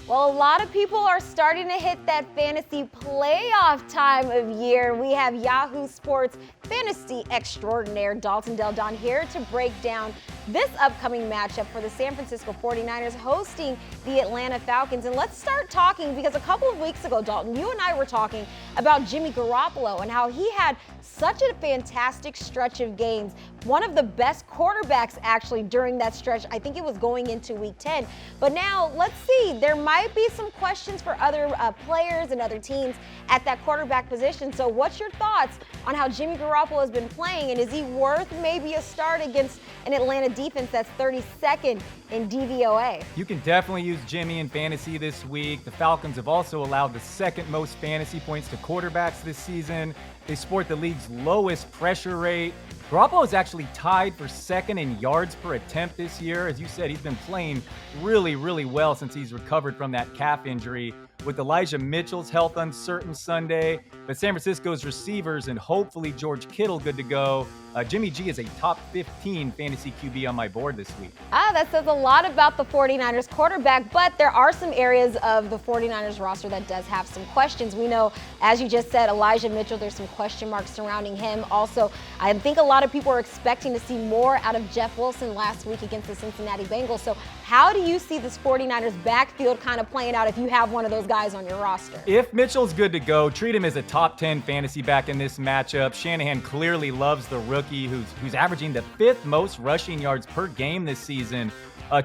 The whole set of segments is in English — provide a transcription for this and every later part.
Well, a lot of people are starting to hit that fantasy playoff time of year. We have Yahoo Sports fantasy extraordinaire Dalton Del Don here to break down this upcoming matchup for the San Francisco 49ers hosting the Atlanta Falcons. And let's start talking because a couple of weeks ago, Dalton, you and I were talking about Jimmy Garoppolo and how he had such a fantastic stretch of games. One of the best quarterbacks actually during that stretch. I think it was going into week 10. But now let's see, there might be some questions for other players and other teams at that quarterback position. So what's your thoughts on how Jimmy Garoppolo has been playing, and is he worth maybe a start against an Atlanta defense that's 32nd in DVOA? You can definitely use Jimmy in fantasy this week. The Falcons have also allowed the second most fantasy points to quarterbacks this season. They sport the league's lowest pressure rate. Garoppolo is actually tied for second in yards per attempt this year. As you said, he's been playing really well since he's recovered from that calf injury. With Elijah Mitchell's health uncertain Sunday, but San Francisco's receivers and hopefully George Kittle good to go, Jimmy G is a top 15 fantasy QB on my board this week. That says a lot about the 49ers quarterback, but there are some areas of the 49ers roster that does have some questions. We know, as you just said, Elijah Mitchell, there's some question marks surrounding him. Also, I think a lot of people are expecting to see more out of Jeff Wilson last week against the Cincinnati Bengals. So how do you see this 49ers backfield kind of playing out if you have one of those guys on your roster? If Mitchell's good to go, treat him as a top 10 fantasy back in this matchup. Shanahan clearly loves the rookie who's averaging the 5th most rushing yards per game this season.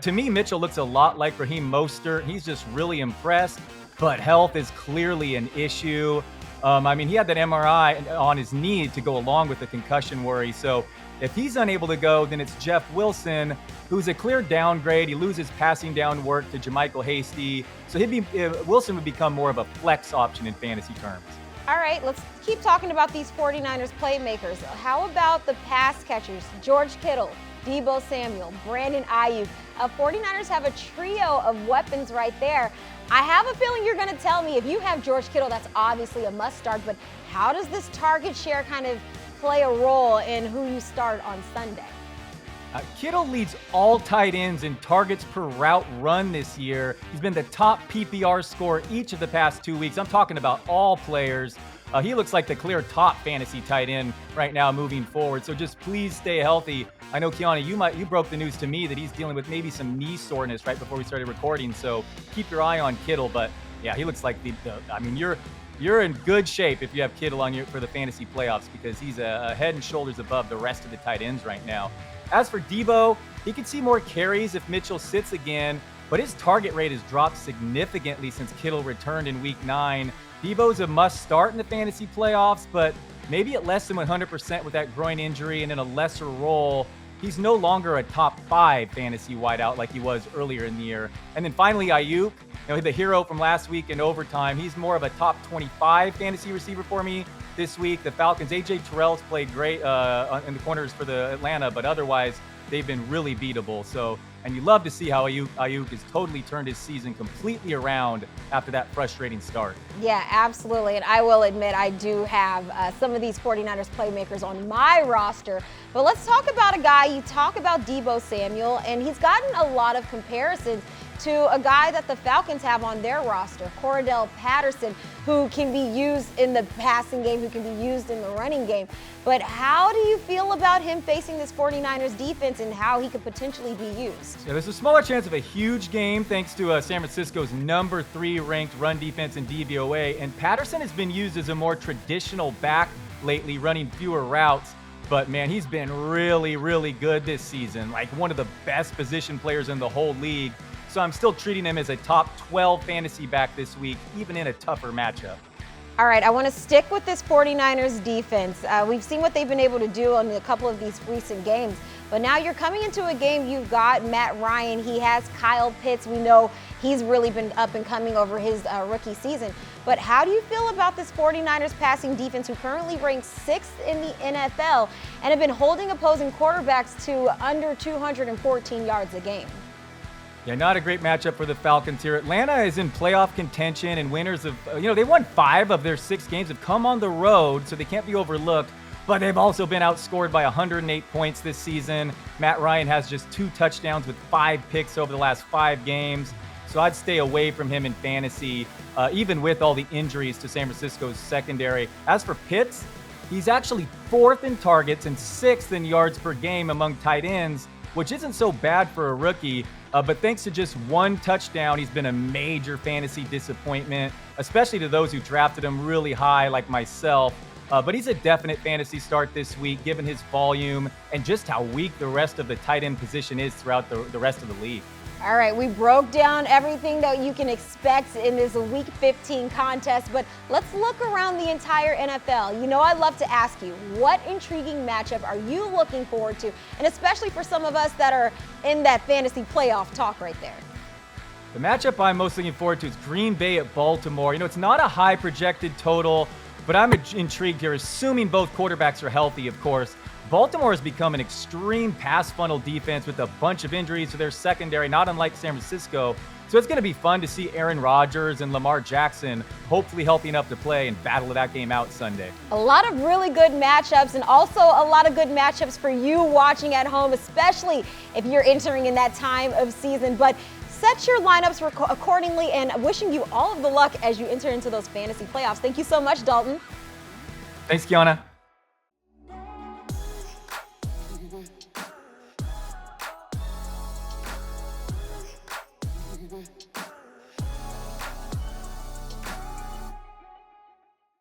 To me, Mitchell looks a lot like Raheem Mostert. He's just really impressed, but health is clearly an issue. He had that MRI on his knee to go along with the concussion worry. So if he's unable to go, then it's Jeff Wilson, who's a clear downgrade. He loses passing down work to JaMycal Hasty. So Wilson would become more of a flex option in fantasy terms. All right, let's keep talking about these 49ers playmakers. How about the pass catchers? George Kittle, Deebo Samuel, Brandon Ayuk. 49ers have a trio of weapons right there. I have a feeling you're going to tell me if you have George Kittle, that's obviously a must start, but how does this target share kind of play a role in who you start on Sunday? Kittle leads all tight ends in targets per route run this year. He's been the top PPR scorer each of the past 2 weeks. I'm talking about all players. He looks like the clear top fantasy tight end right now moving forward. So just please stay healthy. I know, Keiana, you broke the news to me that he's dealing with maybe some knee soreness right before we started recording. So keep your eye on Kittle. But yeah, he looks like you're in good shape if you have Kittle on for the fantasy playoffs, because he's a head and shoulders above the rest of the tight ends right now. As for Deebo, he could see more carries if Mitchell sits again, but his target rate has dropped significantly since Kittle returned in week 9. Deebo's a must start in the fantasy playoffs, but maybe at less than 100% with that groin injury and in a lesser role. He's no longer a top 5 fantasy wideout like he was earlier in the year. And then finally, Ayuk, the hero from last week in overtime. He's more of a top 25 fantasy receiver for me this week. The Falcons, A.J. Terrell's played great in the corners for the Atlanta, but otherwise they've been really beatable. So, and you love to see how Ayuk has totally turned his season completely around after that frustrating start. Yeah, absolutely. And I will admit I do have some of these 49ers playmakers on my roster. But let's talk about a guy. You talk about Deebo Samuel, and he's gotten a lot of comparisons to a guy that the Falcons have on their roster, Cordarrelle Patterson, who can be used in the passing game, who can be used in the running game. But how do you feel about him facing this 49ers defense and how he could potentially be used? Yeah, there's a smaller chance of a huge game thanks to San Francisco's number 3 ranked run defense in DVOA. And Patterson has been used as a more traditional back lately, running fewer routes. But man, he's been really good this season, like one of the best position players in the whole league. So I'm still treating him as a top 12 fantasy back this week, even in a tougher matchup. All right, I want to stick with this 49ers defense. We've seen what they've been able to do on a couple of these recent games. But now you're coming into a game, you've got Matt Ryan. He has Kyle Pitts. We know he's really been up and coming over his rookie season. But how do you feel about this 49ers passing defense, who currently ranks 6th in the NFL and have been holding opposing quarterbacks to under 214 yards a game? Yeah, not a great matchup for the Falcons here. Atlanta is in playoff contention, and winners of, they won 5 of their 6 games, have come on the road, so they can't be overlooked. But they've also been outscored by 108 points this season. Matt Ryan has just 2 touchdowns with 5 picks over the last 5 games. So I'd stay away from him in fantasy, even with all the injuries to San Francisco's secondary. As for Pitts, he's actually 4th in targets and 6th in yards per game among tight ends, which isn't so bad for a rookie. But thanks to just 1 touchdown, he's been a major fantasy disappointment, especially to those who drafted him really high like myself. But he's a definite fantasy start this week, given his volume and just how weak the rest of the tight end position is throughout the rest of the league. All right, we broke down everything that you can expect in this Week 15 contest, but let's look around the entire NFL. You know, I'd love to ask you, what intriguing matchup are you looking forward to? And especially for some of us that are in that fantasy playoff talk right there. The matchup I'm most looking forward to is Green Bay at Baltimore. You know, it's not a high projected total, but I'm intrigued here, assuming both quarterbacks are healthy, of course. Baltimore has become an extreme pass funnel defense with a bunch of injuries to their secondary, not unlike San Francisco. So it's going to be fun to see Aaron Rodgers and Lamar Jackson hopefully healthy enough to play and battle that game out Sunday. A lot of really good matchups and also a lot of good matchups for you watching at home, especially if you're entering in that time of season. But set your lineups accordingly, and wishing you all of the luck as you enter into those fantasy playoffs. Thank you so much, Dalton. Thanks, Keiana.